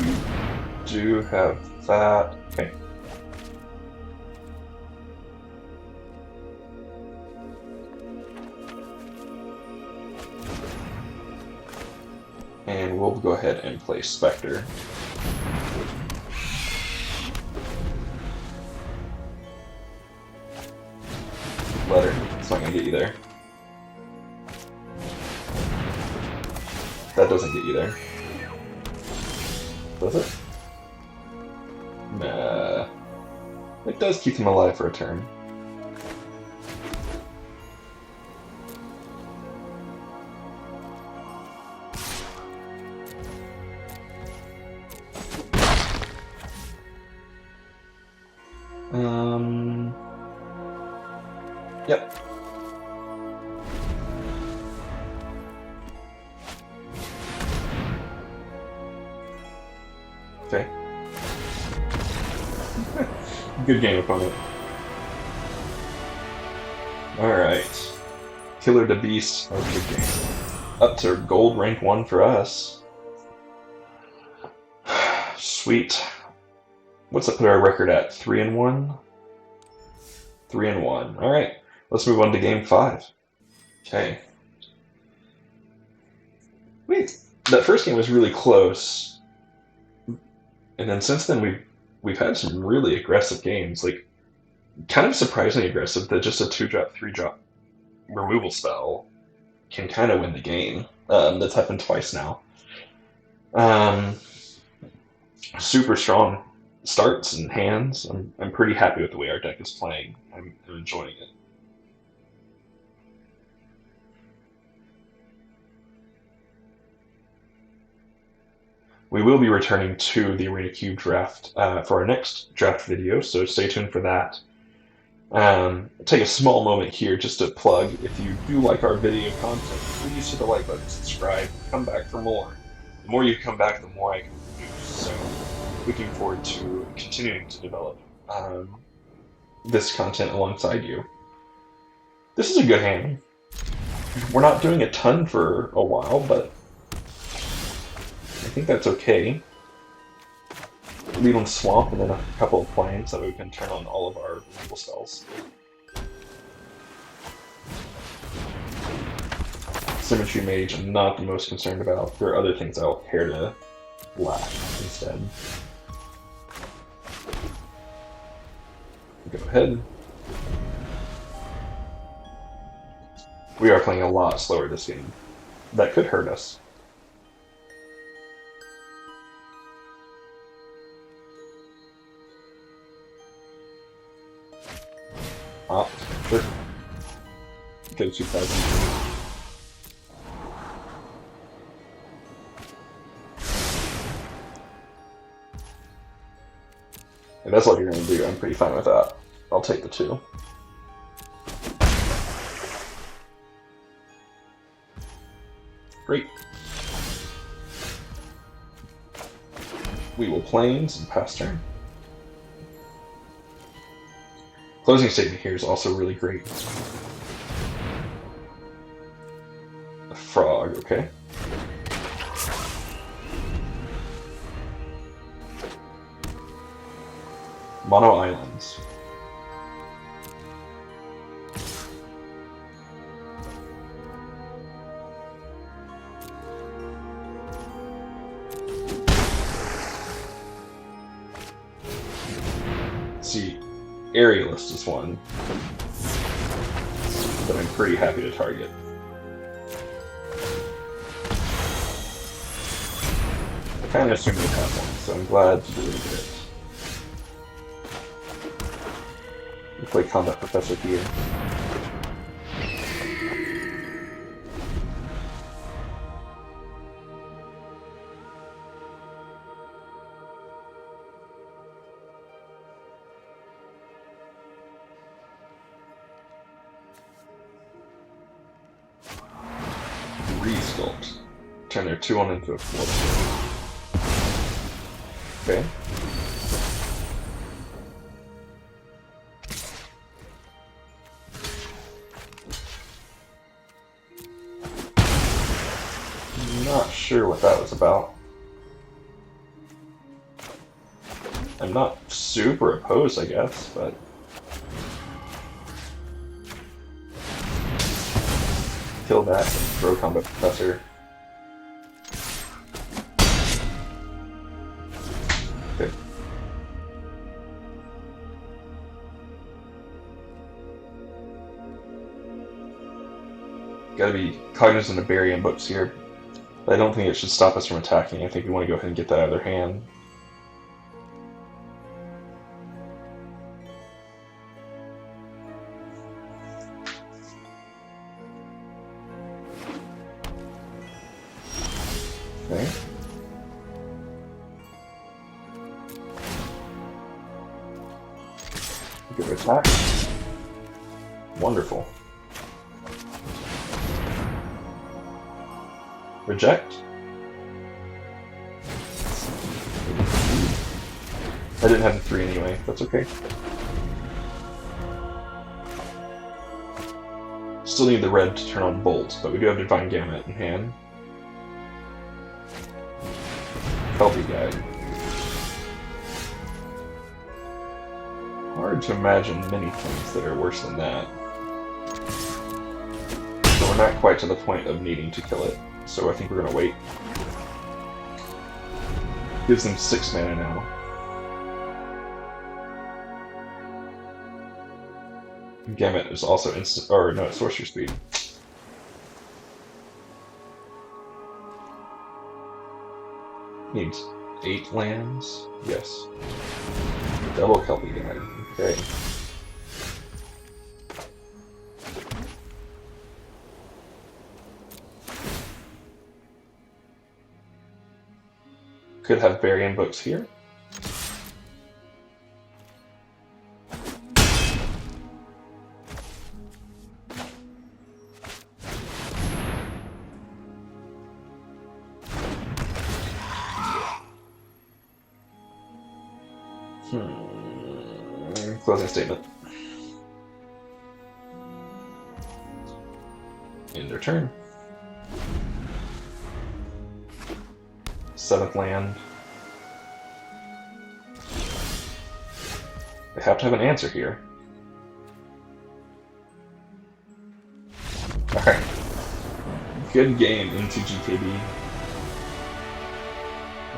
You do have that. Okay. And we'll go ahead and play Spectre. Letter. It's not going to get you there. That doesn't get you there. Does it? Nah. It does keep them alive for a turn. Yep. Okay. Good game, opponent. Alright. Killer to Beast. That was a good game. Up to gold rank 1 for us. Sweet. What's that put our record at? 3-1? 3-1. Alright, let's move on to game 5. Okay. Wait, that first game was really close. And then since then we've had some really aggressive games, like kind of surprisingly aggressive that just a 2-drop, 3-drop removal spell can kind of win the game. That's happened twice now. Super strong starts and hands. I'm pretty happy with the way our deck is playing. I'm enjoying it. We will be returning to the Arena Cube draft for our next draft video, so stay tuned for that. Take a small moment here just to plug. If you do like our video content, please hit the like button, subscribe, come back for more. The more you come back, the more I can produce. So, looking forward to continuing to develop this content alongside you. This is a good hand. We're not doing a ton for a while, but I think that's okay. Leave on Swamp and then a couple of planes so that we can turn on all of our removal spells. Symmetry Mage I'm not the most concerned about. There are other things I'll care to lash instead. Go ahead. We are playing a lot slower this game. That could hurt us. Sure. Go 2000. If that's what you're going to do, I'm pretty fine with that. I'll take the 2. Great. We will plains and pass turn. Closing statement here is also really great. A frog, okay. Mono Islands. Let's see. Aerialist is one that I'm pretty happy to target. I kind of assumed we'd have one, so I'm glad to delete it. We play Combat Professor here. Resculpt. Turn their 2-1 into a 4. Okay. Not sure what that was about. I'm not super opposed, I guess, but kill that and throw Combat Professor. Okay. Gotta be cognizant of Barium Books here. But I don't think it should stop us from attacking. I think we want to go ahead and get that out of their hand. Okay. Good attack. Wonderful. Reject. I didn't have the 3 anyway, that's okay. Still need the red to turn on Bolt, but we do have Divine Gamut in hand. Healthy guy. hard to imagine many things that are worse than that. But we're not quite to the point of needing to kill it, so I think we're going to wait. Gives them 6 mana now. Gambit is also instant, or no, it's sorcery speed. Needs 8 lands. Yes. Double Kelpie guy. Okay. Could have Burying Books here. Closing statement. End their turn. 7th land. They have to have an answer here. Alright. Good game into GKB.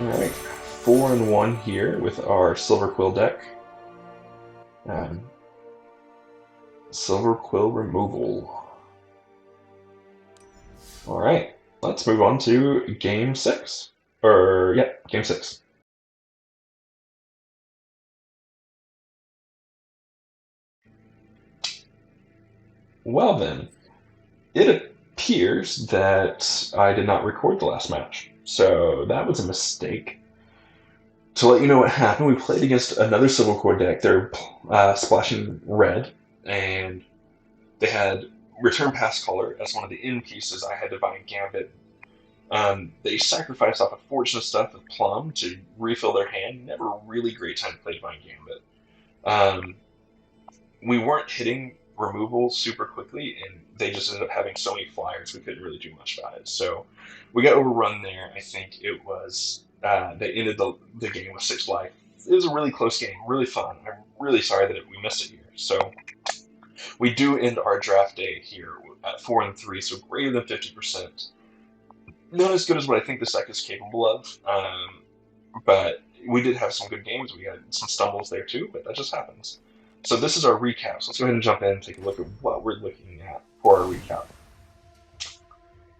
Alright. 4-1 here with our Silver Quill deck. Silver Quill removal. Alright, let's move on to Game 6. Game 6. Well then, it appears that I did not record the last match, so that was a mistake. To let you know what happened, we played against another Silver Core deck. They're splashing red, and they had Return Pass Caller as one of the in pieces. I had Divine Gambit. They sacrificed off a Fortune of Stuff with Plum to refill their hand. Never a really great time to play Divine Gambit. We weren't hitting removal super quickly, and they just ended up having so many flyers we couldn't really do much about it. So we got overrun there. I think it was... they ended the game with 6 life. It was a really close game, really fun. I'm really sorry that we missed it here. So we do end our draft day here at 4-3, so greater than 50%. Not as good as what I think this deck is capable of, but we did have some good games. We had some stumbles there too, but that just happens. So this is our recap. So let's go ahead and jump in and take a look at what we're looking at for our recap.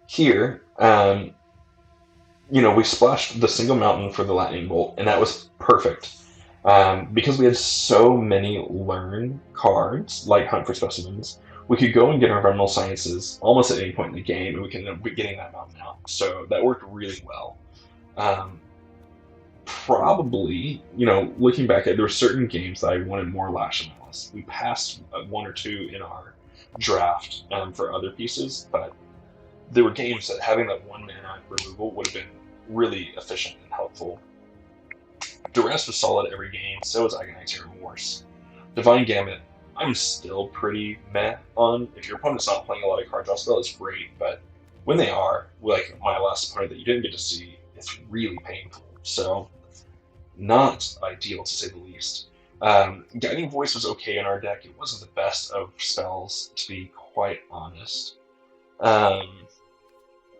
Here, we splashed the single mountain for the lightning bolt, and that was perfect. Because we had so many learn cards, like Hunt for Specimens, we could go and get our environmental sciences almost at any point in the game, and we can end up getting that mountain out. So that worked really well. Probably, looking back at it, there were certain games that I wanted more Lash Analysis. We passed 1 or 2 in our draft for other pieces, but there were games that having that 1 mana removal would have been really efficient and helpful. Duress was solid every game, so was Agonizer and Remorse. Divine Gambit, I'm still pretty meh on. If your opponent's not playing a lot of card draw spell, it's great, but when they are, like my last opponent that you didn't get to see, it's really painful. So, not ideal to say the least. Guiding Voice was okay in our deck. It wasn't the best of spells, to be quite honest.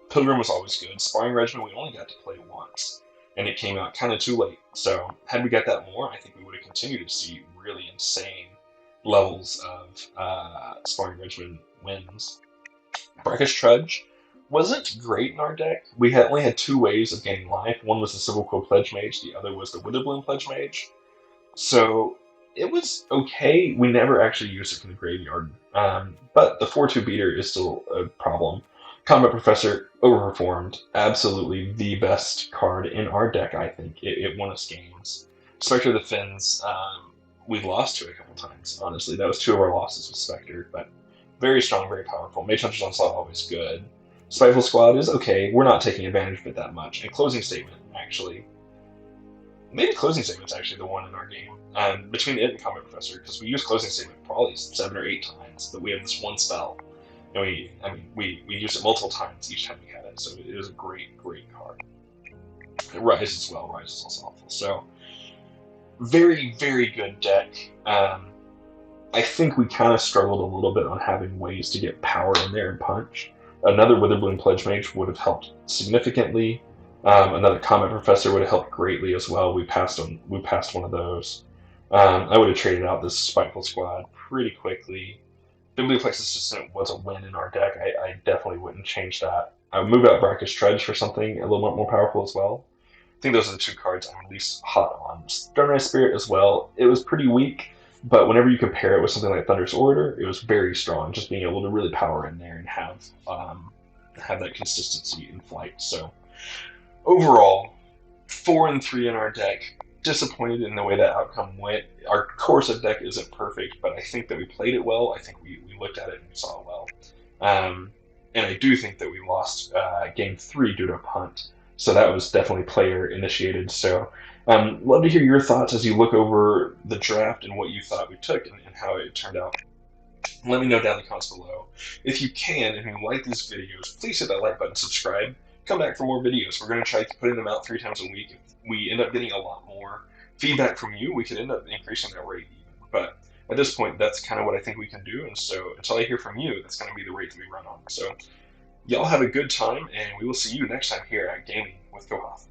Pilgrim was always good. Sparring Regiment, we only got to play once, and it came out kind of too late. So, had we got that more, I think we would have continued to see really insane levels of Sparring Regiment wins. Brackish Trudge wasn't great in our deck. We only had 2 ways of gaining life. One was the Civil Core Pledge Mage, the other was the Witherbloom Pledge Mage. So, it was okay. We never actually used it from the graveyard. But the 4-2 beater is still a problem. Combat Professor, overperformed. Absolutely the best card in our deck, I think. It won us games. Spectre of the Finns, we lost to it a couple times, honestly. That was 2 of our losses with Spectre, but very strong, very powerful. Mage Hunter's Onslaught, always good. Spiteful Squad is okay. We're not taking advantage of it that much. And Closing Statement, actually. Maybe Closing Statement's actually the one in our game. Between it and Combat Professor, because we use Closing Statement probably 7 or 8 times, but we have this one spell. And we used it multiple times each time we had it, so it was a great, great card. Rise as well. Rise is also helpful. So, very, very good deck. I think we kind of struggled a little bit on having ways to get power in there and punch. Another Witherbloom Pledge Mage would have helped significantly. Another Combat Professor would have helped greatly as well. We passed on. We passed one of those. I would have traded out this Spiteful Squad pretty quickly. Biblioplexus Assistant was a win in our deck. I definitely wouldn't change that. I would move out Brackish Dredge for something a little bit more powerful as well. I think those are the two cards I'm least hot on. Sternized Spirit as well. It was pretty weak, but whenever you compare it with something like Thunderous Orator, it was very strong. Just being able to really power in there and have that consistency in flight. So overall, 4-3 in our deck. Disappointed in the way that outcome went. Our Corsa deck isn't perfect, but I think that we played it well. I think we looked at it and we saw it well. And I do think that we lost game 3 due to a punt. So that was definitely player initiated. So love to hear your thoughts as you look over the draft and what you thought we took and how it turned out. Let me know down in the comments below. If you can, and you like these videos, please hit that like button, subscribe, come back for more videos. We're going to try putting them out 3 times a week. If we end up getting a lot more feedback from you, we could end up increasing that rate even. But at this point, that's kind of what I think we can do. And so until I hear from you, that's going to be the rate that we run on. So y'all have a good time, and we will see you next time here at Gaming with Kohath.